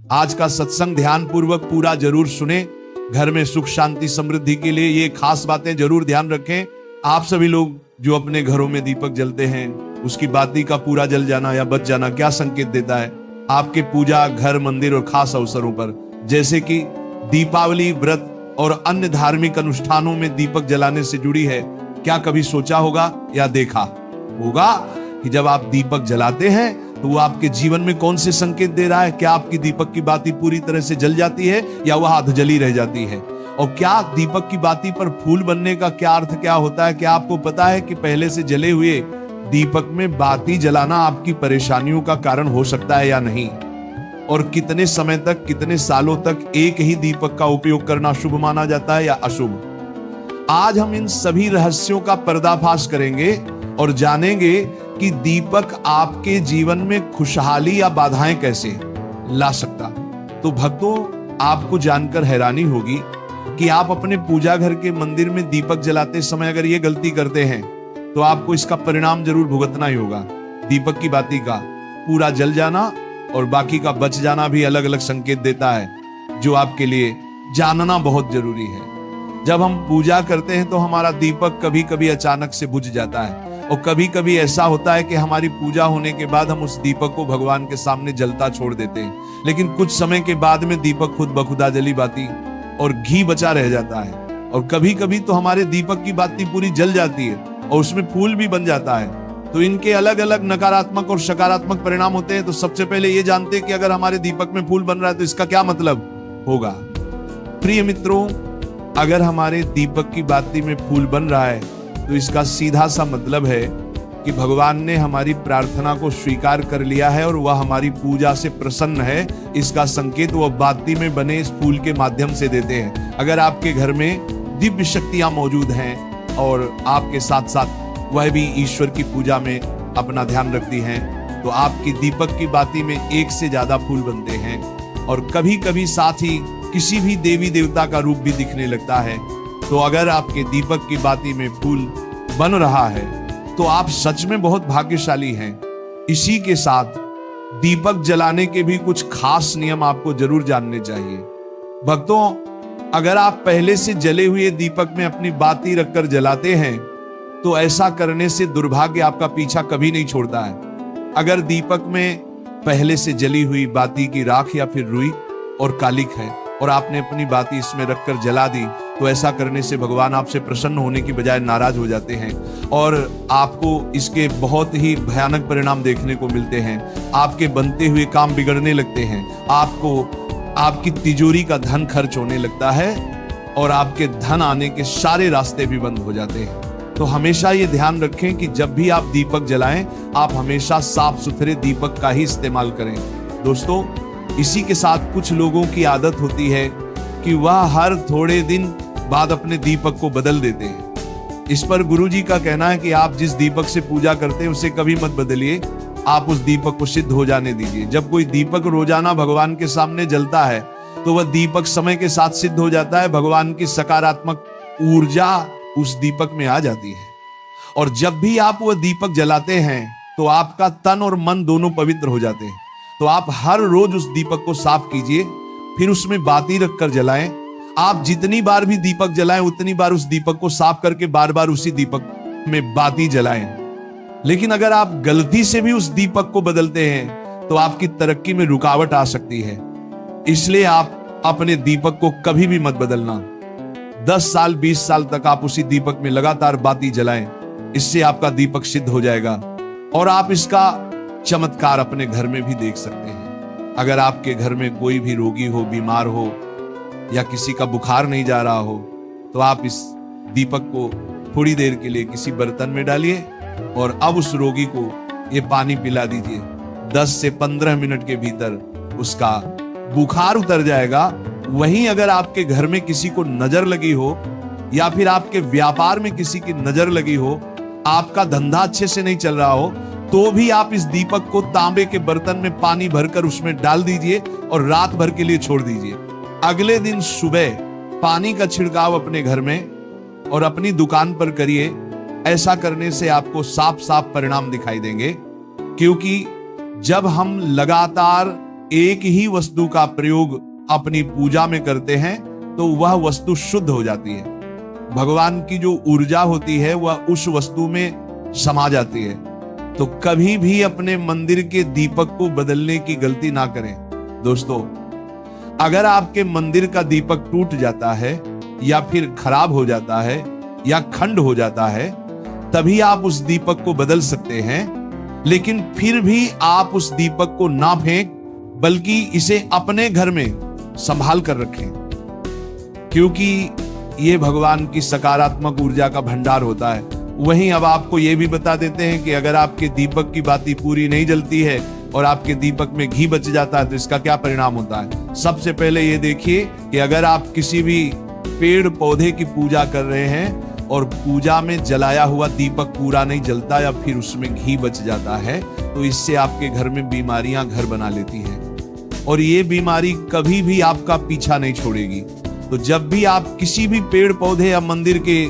आज का सत्संग ध्यान पूर्वक पूरा जरूर सुने। घर में सुख शांति समृद्धि के लिए ये खास बातें जरूर ध्यान रखें। आप सभी लोग जो अपने घरों में दीपक जलते हैं, उसकी बाती का पूरा जल जाना या बच जाना क्या संकेत देता है? आपके पूजा, घर, मंदिर और खास अवसरों पर जैसे कि दीपावली, व्रत और अन्य धार्मिक अनुष्ठानों में दीपक जलाने से जुड़ी है। क्या कभी सोचा होगा या देखा होगा कि जब आप दीपक जलाते हैं तो वो आपके जीवन में कौन से संकेत दे रहा है? क्या आपकी दीपक की बाती पूरी तरह से जल जाती है या वह अधजली रह जाती है? और क्या दीपक की बाती पर फूल बनने का क्या अर्थ क्या होता है? क्या आपको पता है कि पहले से जले हुए दीपक में बाती जलाना आपकी परेशानियों का कारण हो सकता है या नहीं? और कितने समय तक, कितने सालों तक एक ही दीपक का उपयोग करना शुभ माना जाता है या अशुभ? आज हम इन सभी रहस्यों का पर्दाफाश करेंगे और जानेंगे कि दीपक आपके जीवन में खुशहाली या बाधाएं कैसे ला सकता। तो भक्तों, आपको जानकर हैरानी होगी कि आप अपने पूजा घर के मंदिर में दीपक जलाते समय अगर ये गलती करते हैं तो आपको इसका परिणाम जरूर भुगतना ही होगा। दीपक की बाती का पूरा जल जाना और बाकी का बच जाना भी अलग अलग संकेत देता है, जो आपके लिए जानना बहुत जरूरी है। जब हम पूजा करते हैं तो हमारा दीपक कभी कभी अचानक से बुझ जाता है और कभी कभी ऐसा होता है कि हमारी पूजा होने के बाद हम उस दीपक को भगवान के सामने जलता छोड़ देते हैं, लेकिन कुछ समय के बाद में दीपक खुद बखुदा जली बाती और घी बचा रह जाता है। और कभी कभी तो हमारे दीपक की बाती पूरी जल जाती है और उसमें फूल भी बन जाता है। तो इनके अलग अलग नकारात्मक और सकारात्मक परिणाम होते हैं। तो सबसे पहले ये जानते हैं कि अगर हमारे दीपक में फूल बन रहा है तो इसका क्या मतलब होगा। प्रिय मित्रों, अगर हमारे दीपक की बाती में फूल बन रहा है तो इसका सीधा सा मतलब है कि भगवान ने हमारी प्रार्थना को स्वीकार कर लिया है और वह हमारी पूजा से प्रसन्न है। इसका संकेत वह बाती में बने इस फूल के माध्यम से देते हैं। अगर आपके घर में दिव्य शक्तियां मौजूद हैं और आपके साथ साथ वह भी ईश्वर की पूजा में अपना ध्यान रखती हैं, तो आपकी दीपक की बाती में एक से ज्यादा फूल बनते हैं और कभी कभी साथ ही किसी भी देवी देवता का रूप भी दिखने लगता है। तो अगर आपके दीपक की बाती में फूल बन रहा है तो आप सच में बहुत भाग्यशाली हैं। इसी के साथ दीपक जलाने के भी कुछ खास नियम आपको जरूर जानने चाहिए। भक्तों, अगर आप पहले से जले हुए दीपक में अपनी बाती रखकर जलाते हैं तो ऐसा करने से दुर्भाग्य आपका पीछा कभी नहीं छोड़ता है। अगर दीपक में पहले से जली हुई बाती की राख या फिर रुई और कालिक है और आपने अपनी बाती इसमें रखकर जला दी तो ऐसा करने से भगवान आपसे प्रसन्न होने की बजाय नाराज हो जाते हैं और आपको इसके बहुत ही भयानक परिणाम देखने को मिलते हैं। आपके बनते हुए काम बिगड़ने लगते हैं, आपको आपकी तिजोरी का धन खर्च होने लगता है और आपके धन आने के सारे रास्ते भी बंद हो जाते हैं। तो हमेशा ये ध्यान रखें कि जब भी आप दीपक जलाएं, आप हमेशा साफ सुथरे दीपक का ही इस्तेमाल करें। दोस्तों, इसी के साथ कुछ लोगों की आदत होती है कि वह हर थोड़े दिन बाद अपने दीपक को बदल देते हैं। इस पर गुरुजी का कहना है कि आप जिस दीपक से पूजा करते हैं उसे कभी मत बदलिए, आप उस दीपक को सिद्ध हो जाने दीजिए। जब कोई दीपक रोजाना भगवान के सामने जलता है तो वह दीपक समय के साथ सिद्ध हो जाता है। भगवान की सकारात्मक ऊर्जा उस दीपक में आ जाती है और जब भी आप वह दीपक जलाते हैं तो आपका तन और मन दोनों पवित्र हो जाते हैं। तो आप हर रोज उस दीपक को साफ कीजिए, फिर उसमें बाती रखकर जलाएं। आप जितनी बार भी दीपक जलाएं उतनी बार उस दीपक को साफ करके बार बार उसी दीपक में बाती जलाएं। लेकिन अगर आप गलती से भी उस दीपक को बदलते हैं तो आपकी तरक्की में रुकावट आ सकती है। इसलिए आप अपने दीपक को कभी भी मत बदलना। 10 साल 20 साल तक आप उसी दीपक में लगातार बाती जलाएं, इससे आपका दीपक सिद्ध हो जाएगा और आप इसका चमत्कार अपने घर में भी देख सकते हैं। अगर आपके घर में कोई भी रोगी हो, बीमार हो या किसी का बुखार नहीं जा रहा हो तो आप इस दीपक को थोड़ी देर के लिए किसी बर्तन में डालिए और अब उस रोगी को ये पानी पिला दीजिए। 10 से 15 मिनट के भीतर उसका बुखार उतर जाएगा। वहीं अगर आपके घर में किसी को नजर लगी हो या फिर आपके व्यापार में किसी की नजर लगी हो, आपका धंधा अच्छे से नहीं चल रहा हो, तो भी आप इस दीपक को तांबे के बर्तन में पानी भरकर उसमें डाल दीजिए और रात भर के लिए छोड़ दीजिए। अगले दिन सुबह पानी का छिड़काव अपने घर में और अपनी दुकान पर करिए। ऐसा करने से आपको साफ साफ परिणाम दिखाई देंगे, क्योंकि जब हम लगातार एक ही वस्तु का प्रयोग अपनी पूजा में करते हैं तो वह वस्तु शुद्ध हो जाती है। भगवान की जो ऊर्जा होती है वह उस वस्तु में समा जाती है। तो कभी भी अपने मंदिर के दीपक को बदलने की गलती ना करें। दोस्तों, अगर आपके मंदिर का दीपक टूट जाता है या फिर खराब हो जाता है या खंड हो जाता है, तभी आप उस दीपक को बदल सकते हैं। लेकिन फिर भी आप उस दीपक को ना फेंक, बल्कि इसे अपने घर में संभाल कर रखें, क्योंकि यह भगवान की सकारात्मक ऊर्जा का भंडार होता है। वहीं अब आपको यह भी बता देते हैं कि अगर आपके दीपक की बाती पूरी नहीं जलती है और आपके दीपक में घी बच जाता है तो इसका क्या परिणाम होता है। सबसे पहले ये देखिए कि अगर आप किसी भी पेड़ पौधे की पूजा कर रहे हैं और पूजा में जलाया हुआ दीपक पूरा नहीं जलता या फिर उसमें घी बच जाता है, तो इससे आपके घर में बीमारियां घर बना लेती हैं और ये बीमारी कभी भी आपका पीछा नहीं छोड़ेगी। तो जब भी आप किसी भी पेड़ पौधे या मंदिर के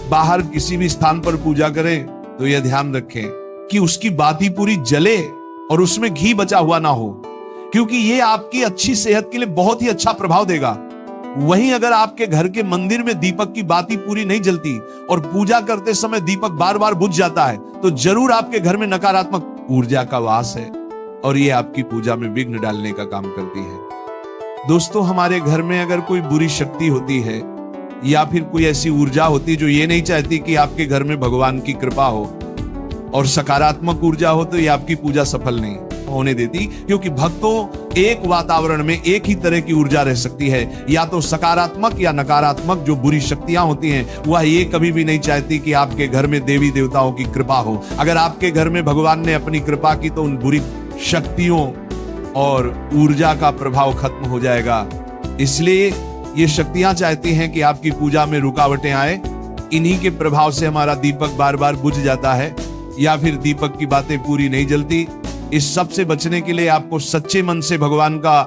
बाहर किसी भी स्थान पर पूजा करें तो यह ध्यान रखें कि उसकी बाती पूरी जले और उसमें घी बचा हुआ ना हो, क्योंकि ये आपकी अच्छी सेहत के लिए बहुत ही अच्छा प्रभाव देगा। वहीं अगर आपके घर के मंदिर में दीपक की बाती पूरी नहीं जलती और पूजा करते समय दीपक बार बार बुझ जाता है, तो जरूर आपके घर में नकारात्मक ऊर्जा का वास है और ये आपकी पूजा में विघ्न डालने का काम करती है। दोस्तों, हमारे घर में अगर कोई बुरी शक्ति होती है या फिर कोई ऐसी ऊर्जा होती है जो ये नहीं चाहती कि आपके घर में भगवान की कृपा हो और सकारात्मक ऊर्जा हो, तो ये आपकी पूजा सफल नहीं होने देती, क्योंकि भक्तों एक वातावरण में एक ही तरह की ऊर्जा रह सकती है, या तो सकारात्मक या नकारात्मक। जो बुरी शक्तियां होती हैं वह ये कभी भी नहीं चाहती कि आपके घर में देवी देवताओं की कृपा हो। अगर आपके घर में भगवान ने अपनी कृपा की तो उन बुरी शक्तियों और ऊर्जा का प्रभाव खत्म हो जाएगा। इसलिए ये शक्तियां चाहती हैं कि आपकी पूजा में रुकावटें आए। इन्हीं के प्रभाव से हमारा दीपक बार बार बुझ जाता है या फिर दीपक की बातें पूरी नहीं जलती। इस सब से बचने के लिए आपको सच्चे मन से भगवान का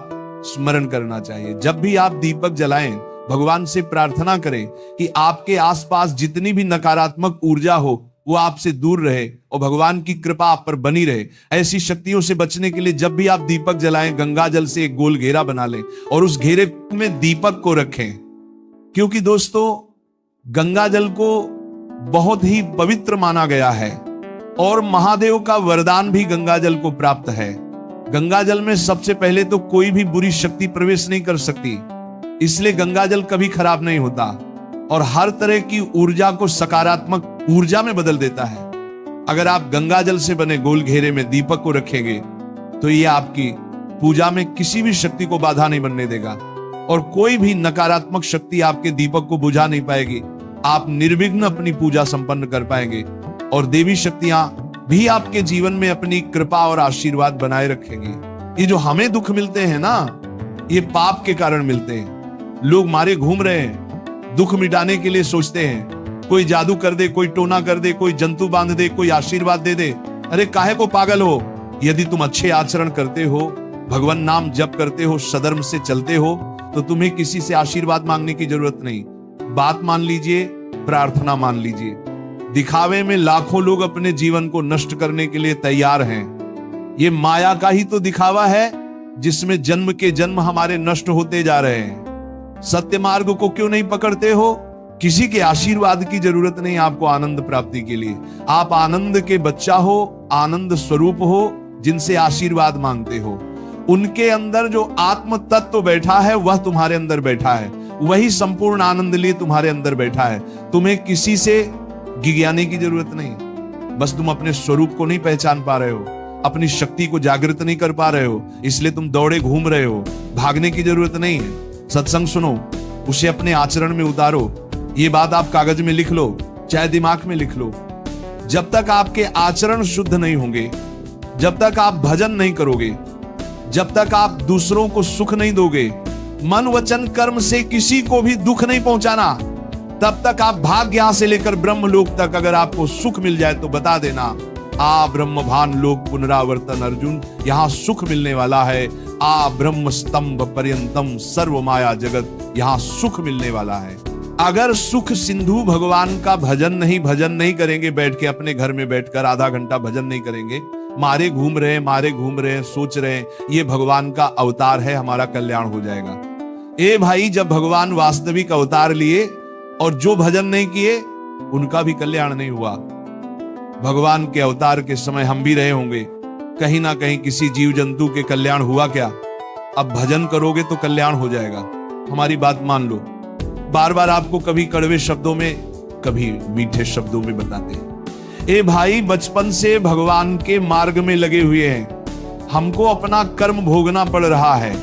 स्मरण करना चाहिए। जब भी आप दीपक जलाएं, भगवान से प्रार्थना करें कि आपके आसपास जितनी भी नकारात्मक ऊर्जा हो वो आपसे दूर रहे और भगवान की कृपा आप पर बनी रहे। ऐसी शक्तियों से बचने के लिए जब भी आप दीपक जलाएं, गंगा जल से एक गोल घेरा बना लें और उस घेरे में दीपक को रखें, क्योंकि दोस्तों गंगा जल को बहुत ही पवित्र माना गया है और महादेव का वरदान भी गंगा जल को प्राप्त है। गंगा जल में सबसे पहले तो कोई भी बुरी शक्ति प्रवेश नहीं कर सकती, इसलिए गंगा जल कभी खराब नहीं होता और हर तरह की ऊर्जा को सकारात्मक ऊर्जा में बदल देता है। अगर आप गंगा जल से बने गोल घेरे में दीपक को रखेंगे तो ये आपकी पूजा में किसी भी शक्ति को बाधा नहीं बनने देगा और कोई भी नकारात्मक शक्ति आपके दीपक को बुझा नहीं पाएगी। आप निर्विघ्न अपनी पूजा संपन्न कर पाएंगे और देवी शक्तियां भी आपके जीवन में अपनी कृपा और आशीर्वाद बनाए रखेंगी। ये जो हमें दुख मिलते हैं ना, ये पाप के कारण मिलते हैं। लोग मारे घूम रहे हैं, दुख मिटाने के लिए सोचते हैं कोई जादू कर दे, कोई टोना कर दे, कोई जंतु बांध दे, कोई आशीर्वाद दे दे। अरे काहे को पागल हो? यदि तुम अच्छे आचरण करते हो, भगवान नाम जप करते हो, सधर्म से चलते हो, तो तुम्हें किसी से आशीर्वाद मांगने की जरूरत नहीं। बात मान लीजिए, प्रार्थना मान लीजिए। दिखावे में लाखों लोग अपने जीवन को नष्ट करने के लिए तैयार हैं। ये माया का ही तो दिखावा है जिसमें जन्म के जन्म हमारे नष्ट होते जा रहे हैं। सत्य मार्ग को क्यों नहीं पकड़ते हो? किसी के आशीर्वाद की जरूरत नहीं आपको आनंद प्राप्ति के लिए। आप आनंद के बच्चा हो, आनंद स्वरूप हो, जिनसे आशीर्वाद मांगते हो। उनके अंदर जो आत्म तत्व बैठा है वह तुम्हारे अंदर बैठा है, वही संपूर्ण आनंद लिए तुम्हारे अंदर बैठा है। तुम्हें किसी से गिज्ञाने की जरूरत नहीं। बस तुम अपने स्वरूप को नहीं पहचान पा रहे हो, अपनी शक्ति को जागृत नहीं कर पा रहे हो, इसलिए तुम दौड़े घूम रहे हो। भागने की जरूरत नहीं है। सत्संग सुनो, उसे अपने आचरण में उतारो। ये बात आप कागज में लिख लो, चाहे दिमाग में लिख लो। जब तक आपके आचरण शुद्ध नहीं होंगे, जब तक आप भजन नहीं करोगे, जब तक आप दूसरों को सुख नहीं दोगे, मन वचन कर्म से किसी को भी दुख नहीं पहुंचाना, तब तक आप भाग्य यहां से लेकर ब्रह्मलोक तक अगर आपको सुख मिल जाए तो बता देना, आ ब्रह्म भान लोक पुनरावर्तन अर्जुन, यहां सुख मिलने वाला है। आ ब्रह्म स्तंभ पर्यंतम सर्व माया जगत, यहां सुख मिलने वाला है। अगर सुख सिंधु भगवान का भजन नहीं करेंगे, बैठ के अपने घर में बैठकर आधा घंटा भजन नहीं करेंगे, मारे घूम रहे हैं, सोच रहे हैं ये भगवान का अवतार है, हमारा कल्याण हो जाएगा। ए भाई, जब भगवान वास्तविक अवतार लिए और जो भजन नहीं किए उनका भी कल्याण नहीं हुआ। भगवान के अवतार के समय हम भी रहे होंगे, कहीं ना कहीं किसी जीव जंतु के कल्याण हुआ क्या? अब भजन करोगे तो कल्याण हो जाएगा, हमारी बात मान लो। बार बार आपको कभी कड़वे शब्दों में, कभी मीठे शब्दों में बताते हैं। ए भाई, बचपन से भगवान के मार्ग में लगे हुए हैं, हमको अपना कर्म भोगना पड़ रहा है।